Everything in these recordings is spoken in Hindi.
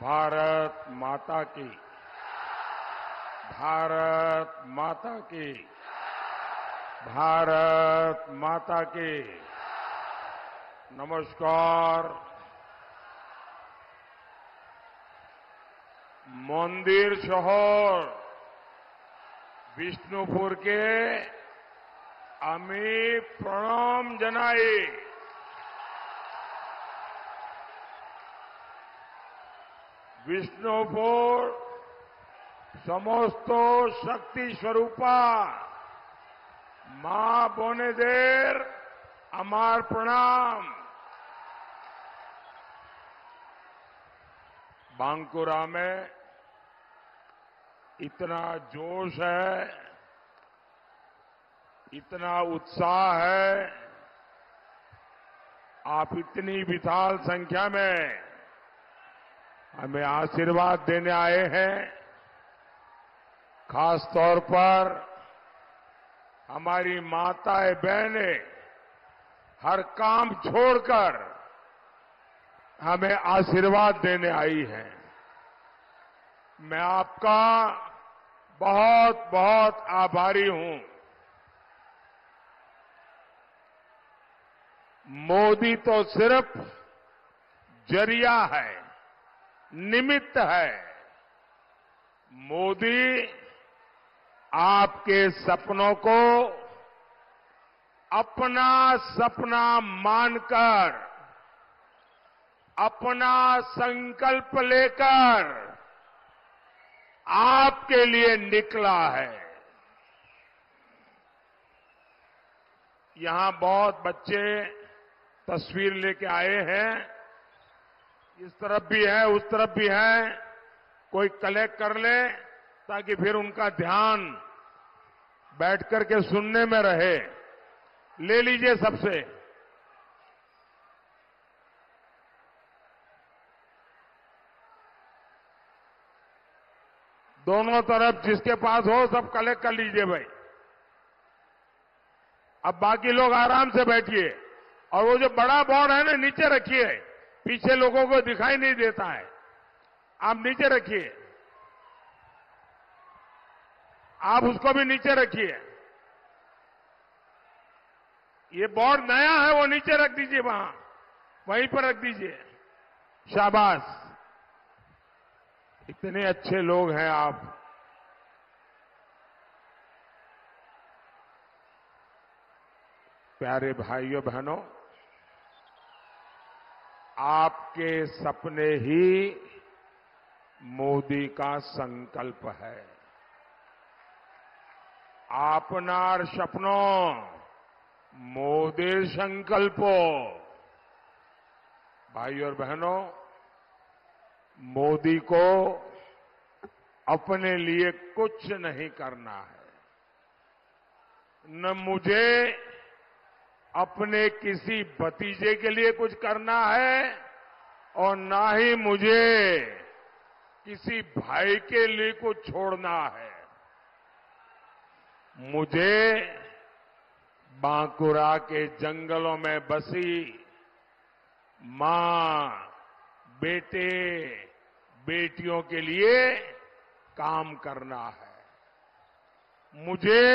भारत माता की, भारत माता की, भारत माता की। नमस्कार। मंदिर शहर विष्णुपुर के আমি প্রণাম জানাই। বিষ্ণুপুর সমস্ত শক্তি স্বরূপা মা বোনেদের আমার প্রণাম। बांकुरा में इतना जोश है, इतना उत्साह है। आप इतनी विशाल संख्या में हमें आशीर्वाद देने आए हैं। खास तौर पर हमारी माताएं बहनें हर काम छोड़कर हमें आशीर्वाद देने आई हैं। मैं आपका बहुत बहुत आभारी हूं। मोदी तो सिर्फ जरिया है, निमित्त है। मोदी आपके सपनों को अपना सपना मानकर, अपना संकल्प लेकर आपके लिए निकला है। यहां बहुत बच्चे तस्वीर लेके आए हैं। इस तरफ भी है, उस तरफ भी है। कोई कलेक्ट कर ले ताकि फिर उनका ध्यान बैठ करके सुनने में रहे। ले लीजिए सबसे। दोनों तरफ जिसके पास हो सब कलेक्ट कर लीजिए भाई। अब बाकी लोग आराम से बैठिए और वो जो बड़ा बोर्ड है ना नीचे रखिए, पीछे लोगों को दिखाई नहीं देता है। आप नीचे रखिए, आप उसको भी नीचे रखिए। ये बोर्ड नया है, वो नीचे रख दीजिए, वहीं पर रख दीजिए। शाबाश, इतने अच्छे लोग हैं आप। प्यारे भाइयों बहनों, आपके सपने ही मोदी का संकल्प है। आपनार सपनों मोदी संकल्पो। भाइयों और बहनों, मोदी को अपने लिए कुछ नहीं करना है। न मुझे अपने किसी भतीजे के लिए कुछ करना है और ना ही मुझे किसी भाई के लिए कुछ छोड़ना है। मुझे बांकुरा के जंगलों में बसी मां, बेटे, बेटियों के लिए काम करना है। मुझे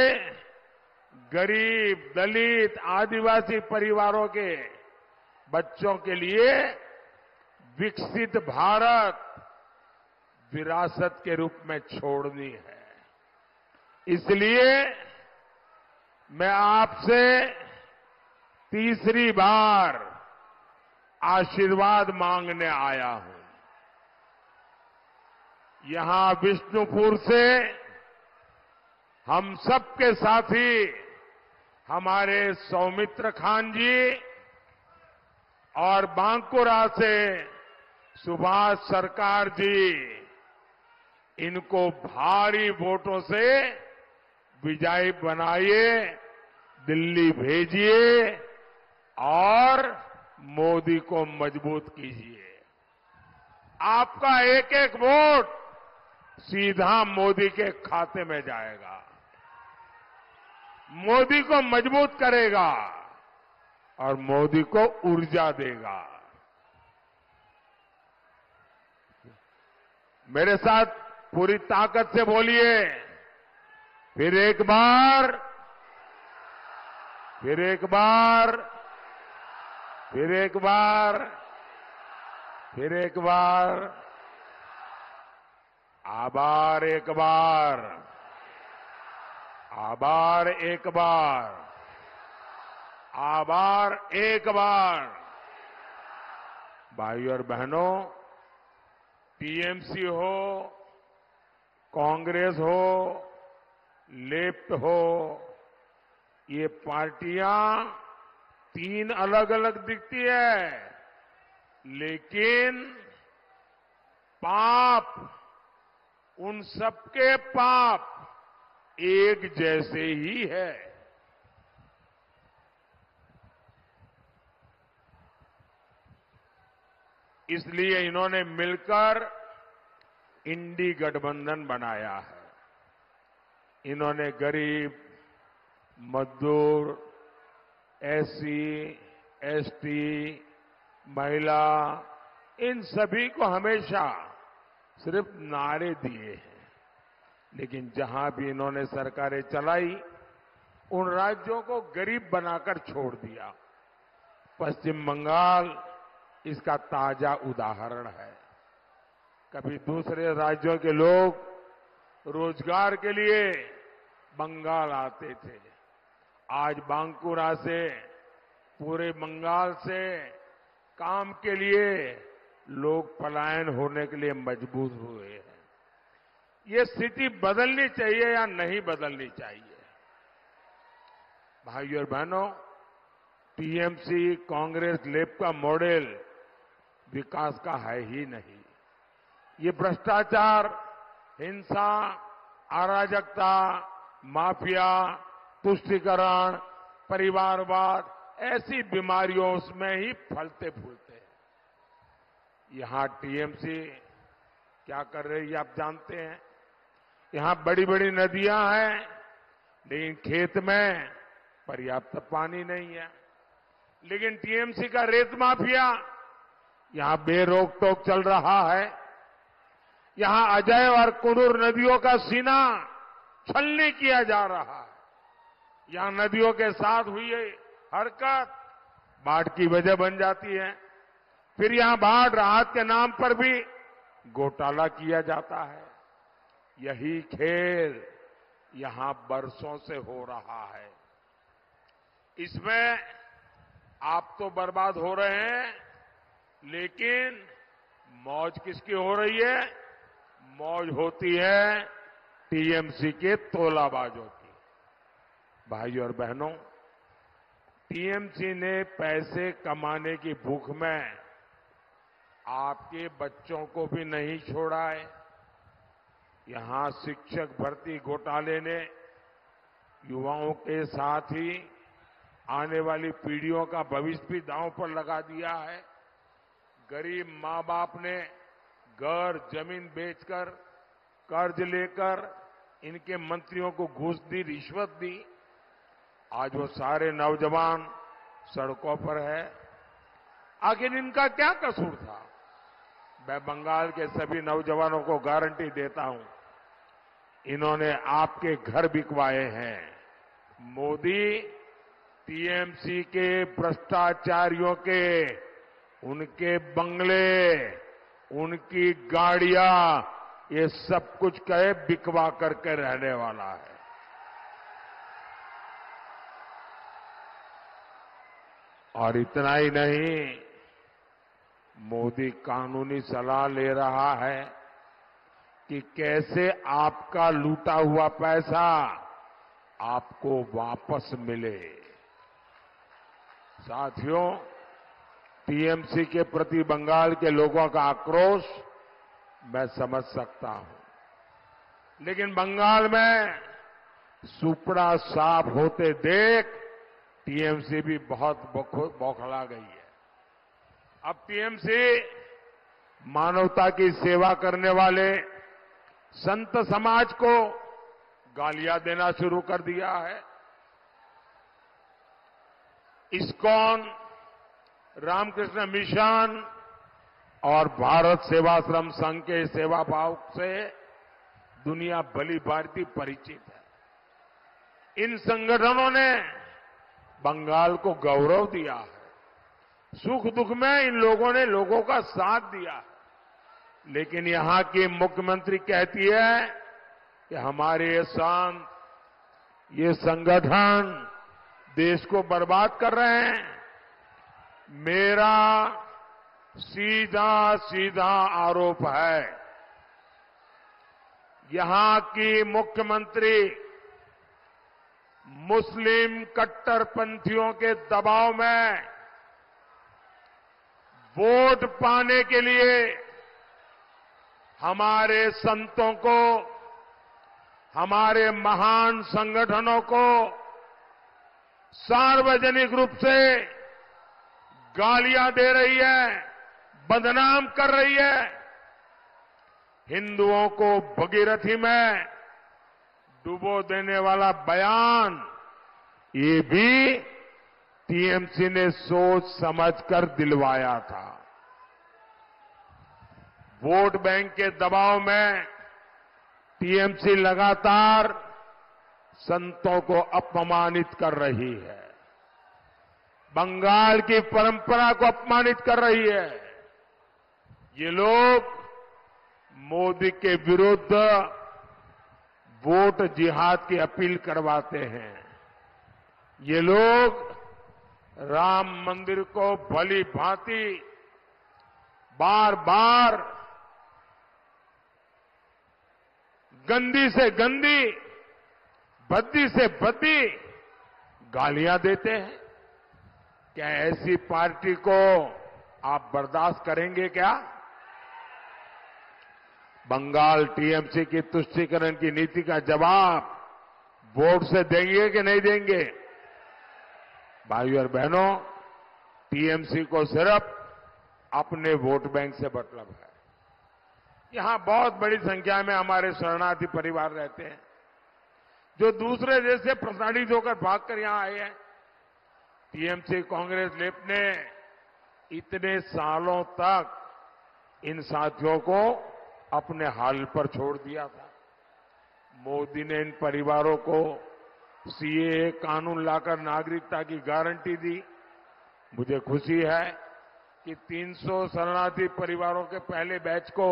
गरीब, दलित, आदिवासी परिवारों के बच्चों के लिए विकसित भारत विरासत के रूप में छोड़नी है। इसलिए मैं आपसे तीसरी बार आशीर्वाद मांगने आया हूं। यहां विष्णुपुर से हम सबके साथी हमारे सौमित्र खान जी और बांकुरा से सुभाष सरकार जी, इनको भारी वोटों से विजयी बनाइए, दिल्ली भेजिए और मोदी को मजबूत कीजिए। आपका एक एक वोट सीधा मोदी के खाते में जाएगा, मोदी को मजबूत करेगा और मोदी को ऊर्जा देगा। मेरे साथ पूरी ताकत से बोलिए, फिर एक बार, फिर एक बार, फिर एक बार, फिर एक बार, आभार एक बार, आभार एक बार, आभार एक बार। भाइयों और बहनों, टीएमसी हो, कांग्रेस हो, लेफ्ट हो, ये पार्टियां तीन अलग अलग दिखती है, लेकिन पाप, उन सबके पाप एक जैसे ही है। इसलिए इन्होंने मिलकर इंडी गठबंधन बनाया है। इन्होंने गरीब, मजदूर, एससी, एसटी, महिला, इन सभी को हमेशा सिर्फ नारे दिए हैं, लेकिन जहां भी इन्होंने सरकारें चलाई, उन राज्यों को गरीब बनाकर छोड़ दिया। पश्चिम बंगाल इसका ताजा उदाहरण है। कभी दूसरे राज्यों के लोग रोजगार के लिए बंगाल आते थे, आज बांकुरा से, पूरे बंगाल से काम के लिए लोग पलायन होने के लिए मजबूर हुए हैं। ये स्थिति बदलनी चाहिए या नहीं बदलनी चाहिए? भाइयों और बहनों, टीएमसी, कांग्रेस, लेफ्ट का मॉडल विकास का है ही नहीं। ये भ्रष्टाचार, हिंसा, अराजकता, माफिया, तुष्टीकरण, परिवारवाद, ऐसी बीमारियों में ही फलते फूलते हैं। यहां टीएमसी क्या कर रही है आप जानते हैं। यहां बड़ी बड़ी नदियां हैं, लेकिन खेत में पर्याप्त पानी नहीं है। लेकिन टीएमसी का रेत माफिया यहां बेरोक टोक चल रहा है। यहां अजय और कुनूर नदियों का सीना छलनी किया जा रहा है। यहां नदियों के साथ हुई हरकत बाढ़ की वजह बन जाती है। फिर यहां बाढ़ राहत के नाम पर भी घोटाला किया जाता है। यही खेल यहां बरसों से हो रहा है। इसमें आप तो बर्बाद हो रहे हैं, लेकिन मौज किसकी हो रही है? मौज होती है टीएमसी के तोलाबाजों की। भाइयों और बहनों, टीएमसी ने पैसे कमाने की भूख में आपके बच्चों को भी नहीं छोड़ा है। यहां शिक्षक भर्ती घोटाले ने युवाओं के साथ ही आने वाली पीढ़ियों का भविष्य भी दांव पर लगा दिया है। गरीब मां बाप ने घर, जमीन बेचकर, कर्ज लेकर इनके मंत्रियों को घूस दी, रिश्वत दी। आज वो सारे नौजवान सड़कों पर है। आखिर इनका क्या कसूर था? मैं बंगाल के सभी नौजवानों को गारंटी देता हूं, इन्होंने आपके घर बिकवाए हैं। मोदी टीएमसी के भ्रष्टाचारियों के उनके बंगले, उनकी गाड़ियां, ये सब कुछ कहे बिकवा करके रहने वाला है। और इतना ही नहीं, मोदी कानूनी सलाह ले रहा है कि कैसे आपका लूटा हुआ पैसा आपको वापस मिले। साथियों, टीएमसी के प्रति बंगाल के लोगों का आक्रोश मैं समझ सकता हूं, लेकिन बंगाल में सुपड़ा साफ होते देख टीएमसी भी बहुत बौखला गई है। अब टीएमसी मानवता की सेवा करने वाले संत समाज को गालियां देना शुरू कर दिया है। इस्कॉन, रामकृष्ण मिशन और भारत सेवाश्रम संघ के सेवा भाव से दुनिया भली भांति परिचित है। इन संगठनों ने बंगाल को गौरव दिया है। सुख दुख में इन लोगों ने लोगों का साथ दिया है। लेकिन यहां की मुख्यमंत्री कहती है कि हमारे ये संगठन देश को बर्बाद कर रहे हैं। मेरा सीधा सीधा आरोप है, यहां की मुख्यमंत्री मुस्लिम कट्टरपंथियों के दबाव में वोट पाने के लिए हमारे संतों को, हमारे महान संगठनों को सार्वजनिक रूप से गालियां दे रही है, बदनाम कर रही है। हिंदुओं को भगीरथी में डुबो देने वाला बयान, ये भी टीएमसी ने सोच समझकर दिलवाया था। वोट बैंक के दबाव में टीएमसी लगातार संतों को अपमानित कर रही है, बंगाल की परंपरा को अपमानित कर रही है। ये लोग मोदी के विरुद्ध वोट जिहाद की अपील करवाते हैं। ये लोग राम मंदिर को भली भांति बार बार गंदी से गंदी, भद्दी से भद्दी गालियां देते हैं। क्या ऐसी पार्टी को आप बर्दाश्त करेंगे क्या? बंगाल टीएमसी की तुष्टीकरण की नीति का जवाब वोट से देंगे कि नहीं देंगे? भाइयों और बहनों, टीएमसी को सिर्फ अपने वोट बैंक से मतलब है। यहां बहुत बड़ी संख्या में हमारे शरणार्थी परिवार रहते हैं, जो दूसरे देश से प्रताड़ित होकर भागकर यहां आए हैं। टीएमसी कांग्रेस लेफ्ट ने इतने सालों तक इन साथियों को अपने हाल पर छोड़ दिया था। मोदी ने इन परिवारों को सीएए कानून लाकर नागरिकता की गारंटी दी। मुझे खुशी है कि 300 शरणार्थी परिवारों के पहले बैच को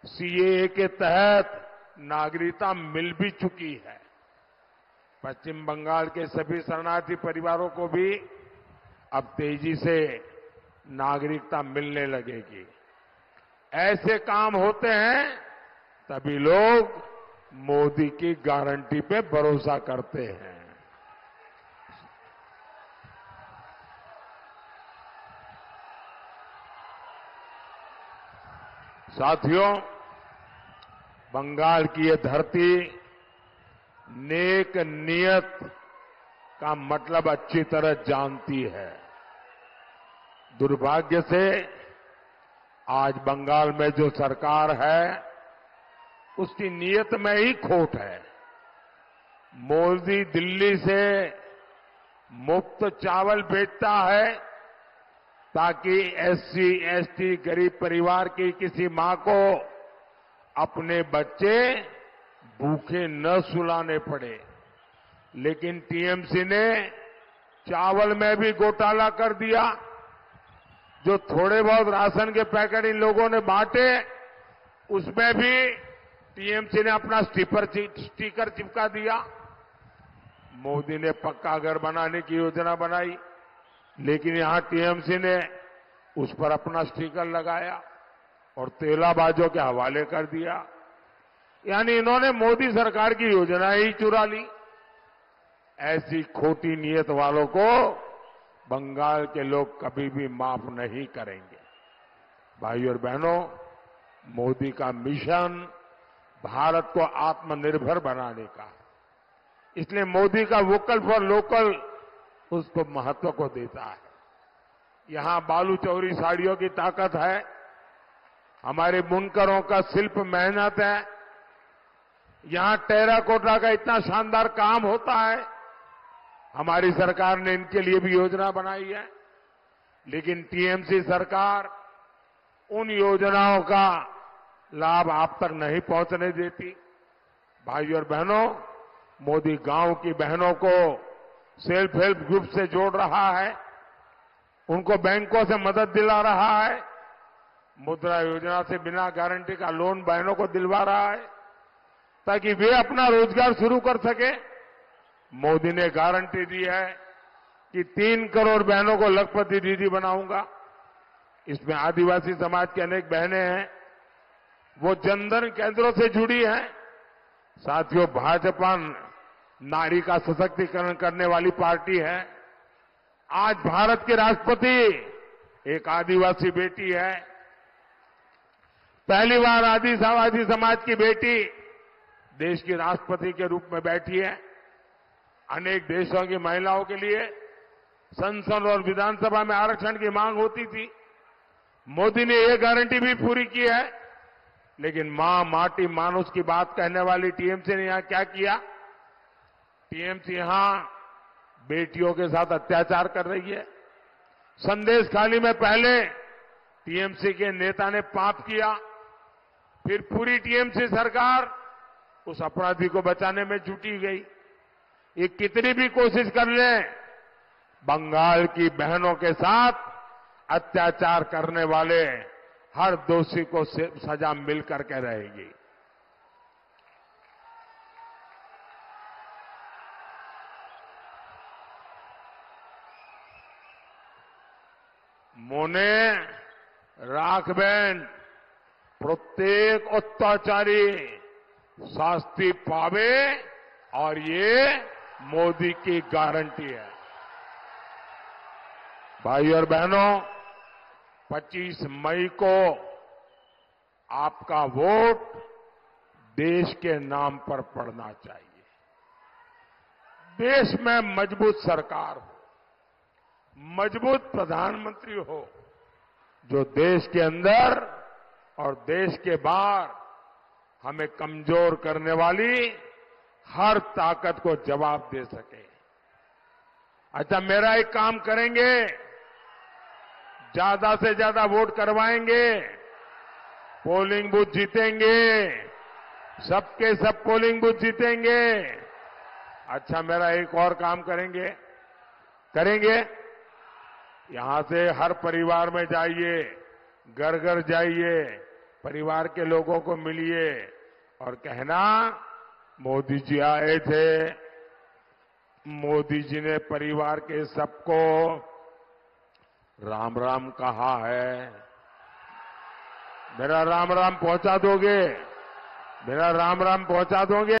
सीएए के तहत नागरिकता मिल भी चुकी है। पश्चिम बंगाल के सभी शरणार्थी परिवारों को भी अब तेजी से नागरिकता मिलने लगेगी। ऐसे काम होते हैं तभी लोग मोदी की गारंटी पे भरोसा करते हैं। साथियों, बंगाल की ये धरती नेक नियत का मतलब अच्छी तरह जानती है। दुर्भाग्य से आज बंगाल में जो सरकार है, उसकी नीयत में ही खोट है। मोदी दिल्ली से मुफ्त चावल भेजता है ताकि एससी, एसटी गरीब परिवार की किसी मां को अपने बच्चे भूखे न सुलाने पड़े। लेकिन टीएमसी ने चावल में भी घोटाला कर दिया। जो थोड़े बहुत राशन के पैकेट इन लोगों ने बांटे, उसमें भी टीएमसी ने अपना स्टिकर चिपका दिया। मोदी ने पक्का घर बनाने की योजना बनाई, लेकिन यहां टीएमसी ने उस पर अपना स्टिकर लगाया और तेलाबाजों के हवाले कर दिया। यानी इन्होंने मोदी सरकार की योजना ही चुरा ली। ऐसी खोटी नीयत वालों को बंगाल के लोग कभी भी माफ नहीं करेंगे। भाइयों और बहनों, मोदी का मिशन भारत को आत्मनिर्भर बनाने का है। इसलिए मोदी का वोकल फॉर लोकल उसको महत्व को देता है। यहां बालू चौरी साड़ियों की ताकत है, हमारे बुनकरों का शिल्प मेहनत है, यहां टेराकोटा का इतना शानदार काम होता है। हमारी सरकार ने इनके लिए भी योजना बनाई है। लेकिन टीएमसी सरकार उन योजनाओं का लाभ आप तक नहीं पहुंचने देती। भाइयों और बहनों, मोदी गांव की बहनों को सेल्फ हेल्प ग्रुप से जोड़ रहा है, उनको बैंकों से मदद दिला रहा है, मुद्रा योजना से बिना गारंटी का लोन बहनों को दिलवा रहा है ताकि वे अपना रोजगार शुरू कर सके। मोदी ने गारंटी दी है कि 3 करोड़ बहनों को लखपति दीदी बनाऊंगा। इसमें आदिवासी समाज की अनेक बहनें हैं, वो जनधन केंद्रों से जुड़ी हैं। साथियों, भाजपा नारी का सशक्तिकरण करने वाली पार्टी है। आज भारत के राष्ट्रपति एक आदिवासी बेटी है। पहली बार आदिवासी समाज की बेटी देश की राष्ट्रपति के रूप में बैठी है। अनेक देशों की महिलाओं के लिए संसद और विधानसभा में आरक्षण की मांग होती थी। मोदी ने यह गारंटी भी पूरी की है। लेकिन मां माटी मानुष की बात कहने वाली टीएमसी ने यहां क्या किया? टीएमसी यहां बेटियों के साथ अत्याचार कर रही है। संदेश खाली में पहले टीएमसी के नेता ने पाप किया, फिर पूरी टीएमसी सरकार उस अपराधी को बचाने में जुटी गई। ये कितनी भी कोशिश कर ले, बंगाल की बहनों के साथ अत्याचार करने वाले हर दोषी को सजा मिल करके रहेगी। मोने राखबेन प्रत्येक अत्याचारी शास्ति पावे और ये मोदी की गारंटी है। भाइयों और बहनों, 25 मई को आपका वोट देश के नाम पर पड़ना चाहिए। देश में मजबूत सरकार हो, मजबूत प्रधानमंत्री हो, जो देश के अंदर और देश के बाहर हमें कमजोर करने वाली हर ताकत को जवाब दे सके। अच्छा, मेरा एक काम करेंगे, ज्यादा से ज्यादा वोट करवाएंगे, पोलिंग बूथ जीतेंगे, सबके सब पोलिंग बूथ जीतेंगे। अच्छा, मेरा एक और काम करेंगे यहां से हर परिवार में जाइए, घर घर जाइए, परिवार के लोगों को मिलिए और कहना, मोदी जी आए थे, मोदी जी ने परिवार के सबको राम राम कहा है। मेरा राम राम पहुंचा दोगे? मेरा राम राम पहुंचा दोगे?